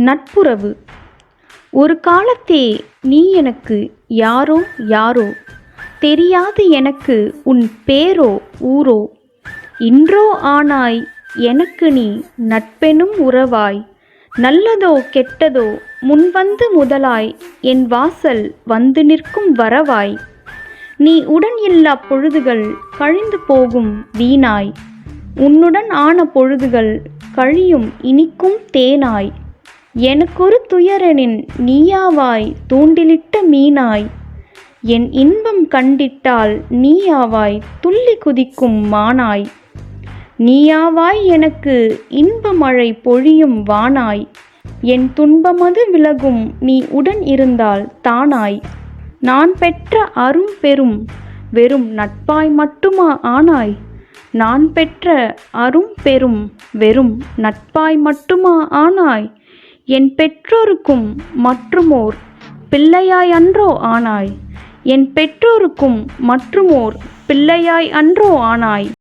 நட்புறவு. ஒரு காலத்தே நீ எனக்கு யாரோ யாரோ, தெரியாது எனக்கு உன் பேரோ ஊரோ. இன்றோ ஆனாய் எனக்கு நீ நட்பெனும் உறவாய். நல்லதோ கெட்டதோ முன்வந்து முதலாய், என் வாசல் வந்து நிற்கும் வரவாய். நீ உடன் இல்லா பொழுதுகள் கழிந்து போகும் வீணாய், உன்னுடன் ஆன பொழுதுகள் கழியும் இனிக்கும் தேனாய். எனக்கொரு துயரெனின் நீயாவாய் தூண்டிலிட்ட மீனாய், என் இன்பம் கண்டிட்டால் நீயாவாய் துள்ளி குதிக்கும் மானாய். நீயாவாய் எனக்கு இன்ப மழை பொழியும் வானாய், என் துன்பமது விலகும் நீ உடன் இருந்தால் தானாய். நான் பெற்ற அரும் பெரும் வெறும் நட்பாய் மட்டுமா ஆனாய், நான் பெற்ற அரும் பெரும் வெறும் நட்பாய் மட்டுமா ஆனாய். என் பெற்றோருக்கும் மற்றுமோர் பிள்ளையாய் அன்றோ ஆனாய், என் பெற்றோருக்கும் மற்றுமோர் பிள்ளையாய் அன்றோ ஆனாய்.